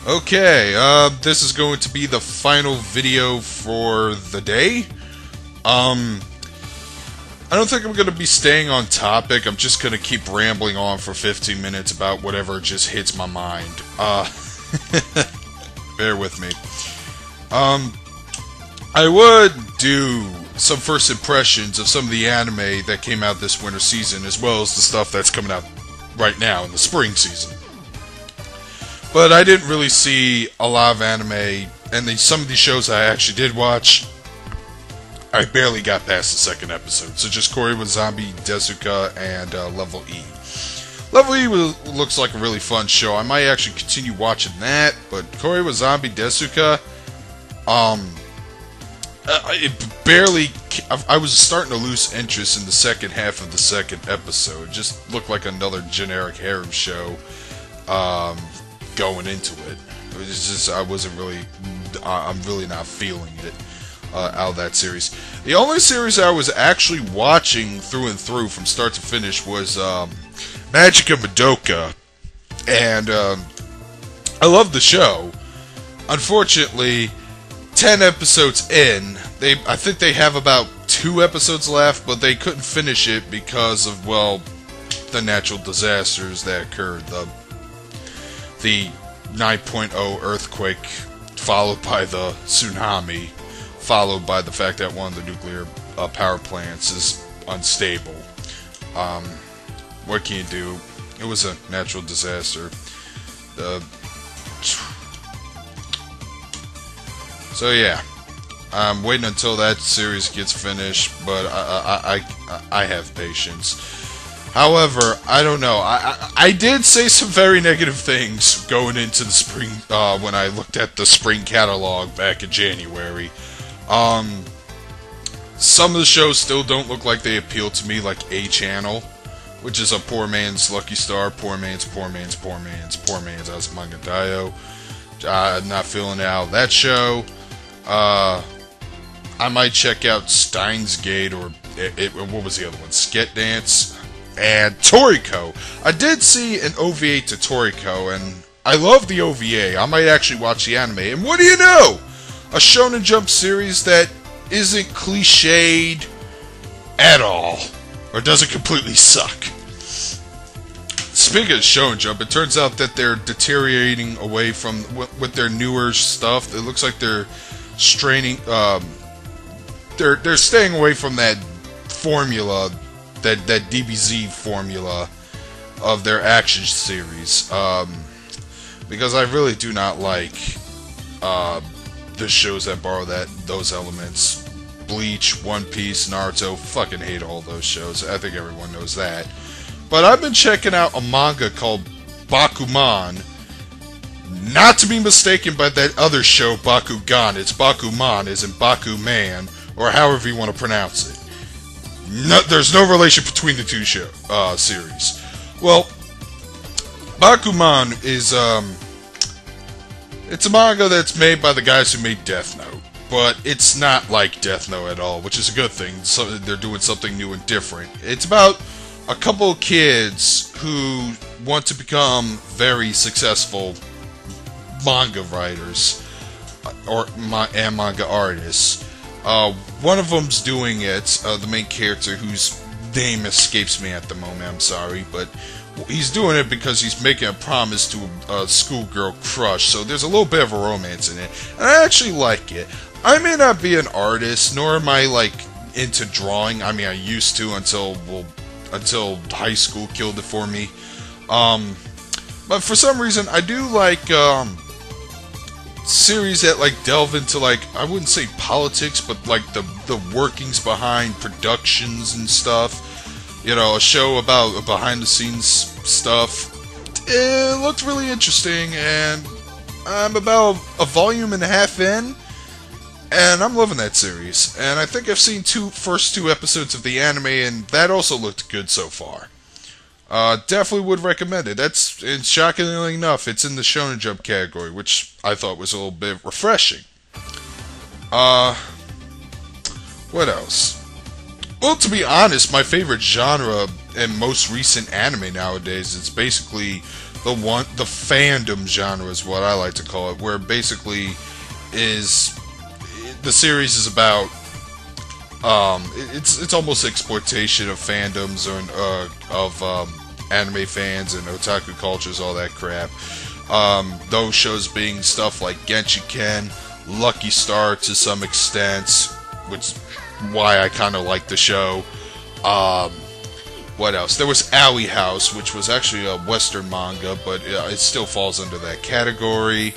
Okay, this is going to be the final video for the day. I don't think I'm going to be staying on topic. I'm just going to keep rambling on for 15 minutes about whatever just hits my mind. Bear with me. I would do some first impressions of some of the anime that came out this winter season, as well as the stuff that's coming out right now in the spring season. But I didn't really see a lot of anime, and some of these shows I actually did watch, I barely got past the second episode. So just Kore wa Zombie Desuka and Level E. Level E looks like a really fun show. I might actually continue watching that, but Kore wa Zombie Desuka, I was starting to lose interest in the second half of the second episode. It just looked like another generic harem show. Going into it, was just I'm really not feeling it out of that series. The only series I was actually watching through and through from start to finish was Magica Madoka, and I love the show. Unfortunately, 10 episodes in, I think they have about 2 episodes left, but they couldn't finish it because of, well, the natural disasters that occurred. The 9.0 earthquake, followed by the tsunami, followed by the fact that one of the nuclear power plants is unstable. What can you do? It was a natural disaster. So yeah, I'm waiting until that series gets finished, but I have patience. However, I don't know. I did say some very negative things going into the spring, when I looked at the spring catalog back in January. Some of the shows still don't look like they appeal to me, like A-Channel, which is a poor man's Lucky Star, poor man's Asmanga Daioh. Not feeling out that show. I might check out Steins Gate, or what was the other one? Sket Dance. And Toriko. I did see an OVA to Toriko, and I love the OVA. I might actually watch the anime. And what do you know? A Shonen Jump series that isn't cliched at all. Or doesn't completely suck. Speaking of Shonen Jump, it turns out that they're deteriorating away from, with their newer stuff. It looks like they're straining, they're staying away from that formula, that DBZ formula of their action series, because I really do not like the shows that borrow those elements. Bleach, One Piece, Naruto, fucking hate all those shows. I think everyone knows that. But I've been checking out a manga called Bakuman, not to be mistaken by that other show Bakugan. It's Bakuman, as in Bakuman, or however you want to pronounce it. No, there's no relation between the two series. Well, Bakuman is, it's a manga that's made by the guys who made Death Note, but it's not like Death Note at all, which is a good thing. So they're doing something new and different. It's about a couple of kids who want to become very successful manga writers, and manga artists. One of them's doing it, the main character, whose name escapes me at the moment, I'm sorry, but he's doing it because he's making a promise to a schoolgirl crush, so there's a little bit of a romance in it, and I actually like it. I may not be an artist, nor am I, like, into drawing. I mean, I used to until high school killed it for me. But for some reason, I do like, series that like delve into, like, I wouldn't say politics, but like the workings behind productions and stuff. You know, a show about behind the scenes stuff. It looked really interesting, and I'm about a volume and a half in, and I'm loving that series. And I think I've seen first two episodes of the anime, and that also looked good so far. Definitely would recommend it. And shockingly enough, it's in the Shonen Jump category, which I thought was a little bit refreshing. What else? Well, to be honest, my favorite genre and most recent anime nowadays is basically the fandom genre is what I like to call it, where basically is the series is about it's almost exploitation of fandoms of anime fans and otaku cultures, all that crap. Those shows being stuff like Genshiken, Lucky Star to some extent, which why I kind of like the show. What else? There was Alley House, which was actually a Western manga, but it still falls under that category.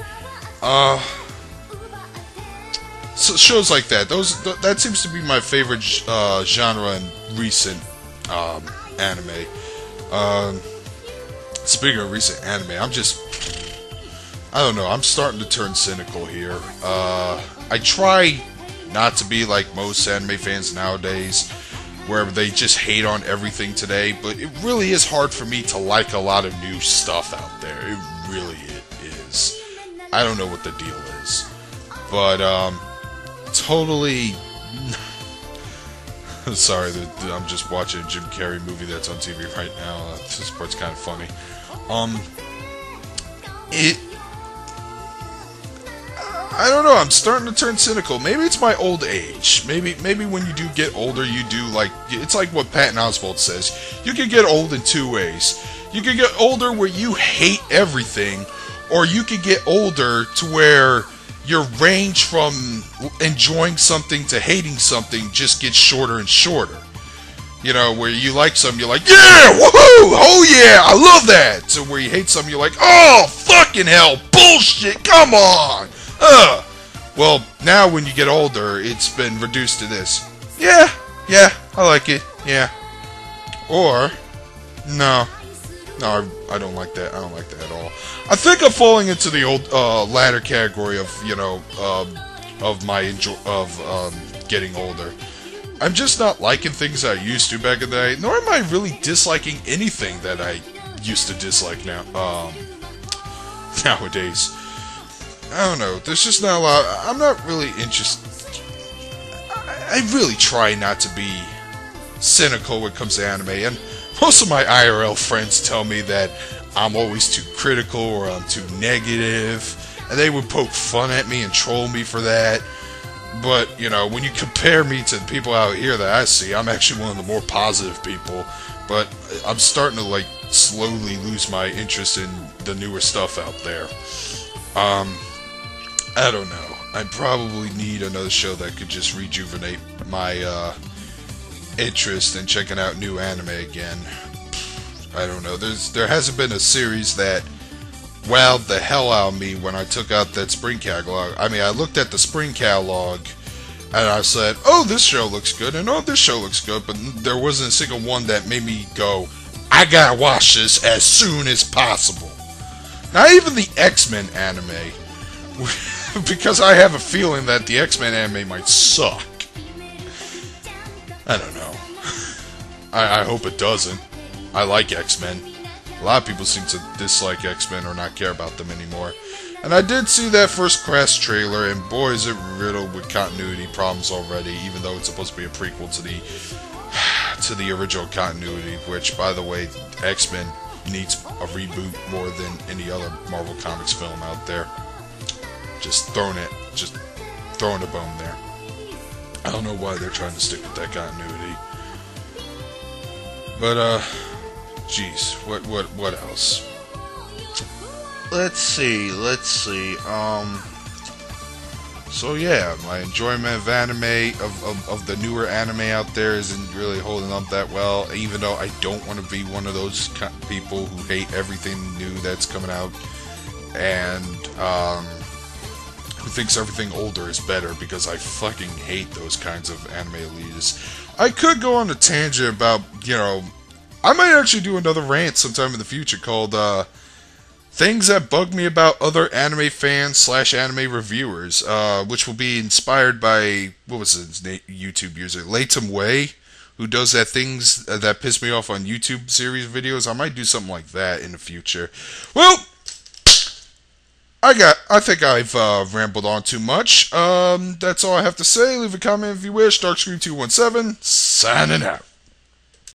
So shows like that. That seems to be my favorite genre in recent anime. Speaking of recent anime, I don't know. I'm starting to turn cynical here. I try not to be like most anime fans nowadays, where they just hate on everything today, but it really is hard for me to like a lot of new stuff out there. It really is. I don't know what the deal is. But, totally... Sorry, I'm just watching a Jim Carrey movie that's on TV right now. This part's kind of funny. I don't know, I'm starting to turn cynical. Maybe it's my old age. Maybe when you do get older, you do like... It's like what Patton Oswalt says. You can get old in two ways. You can get older where you hate everything, or you can get older to where your range from enjoying something to hating something just gets shorter and shorter. You know, where you like something, you're like, yeah, woohoo, oh yeah, I love that. So where you hate something, you're like, oh, fucking hell, bullshit, come on. Well, now when you get older, it's been reduced to this. Yeah, I like it, yeah. Or, no, I don't like that. I don't like that at all. I think I'm falling into the old latter category of, you know, of getting older. I'm just not liking things I used to back in the day, nor am I really disliking anything that I used to dislike now nowadays. I don't know. There's just not a lot. I'm not really interested. I really try not to be cynical when it comes to anime, and most of my IRL friends tell me that I'm always too critical or I'm too negative, and they would poke fun at me and troll me for that. But, you know, when you compare me to the people out here that I see, I'm actually one of the more positive people. But I'm starting to, like, slowly lose my interest in the newer stuff out there. I don't know. I probably need another show that could just rejuvenate my interest in checking out new anime again. I don't know. There hasn't been a series that wowed the hell out of me when I took out that spring catalog. I mean, I looked at the spring catalog and I said, oh, this show looks good, and oh, this show looks good, but there wasn't a single one that made me go, I gotta watch this as soon as possible. Not even the X-Men anime, because I have a feeling that the X-Men anime might suck. I don't know. I hope it doesn't. I like X-Men. A lot of people seem to dislike X-Men or not care about them anymore. And I did see that first Crash trailer, and boy is it riddled with continuity problems already, even though it's supposed to be a prequel to the original continuity, which, by the way, X-Men needs a reboot more than any other Marvel Comics film out there. Just throwing a bone there. I don't know why they're trying to stick with that continuity. But, jeez, what else? Let's see, so yeah, my enjoyment of anime, of the newer anime out there isn't really holding up that well, even though I don't want to be one of those people who hate everything new that's coming out, and, who thinks everything older is better, because I fucking hate those kinds of anime elitists. I could go on a tangent about, you know, I might actually do another rant sometime in the future called, things that bug me about other anime fans / anime reviewers, which will be inspired by, what was his YouTube user, Latham Way, who does that things that piss me off on YouTube series videos. I might do something like that in the future. Well, I think I've rambled on too much. That's all I have to say. Leave a comment if you wish. Darkscream217, signing out.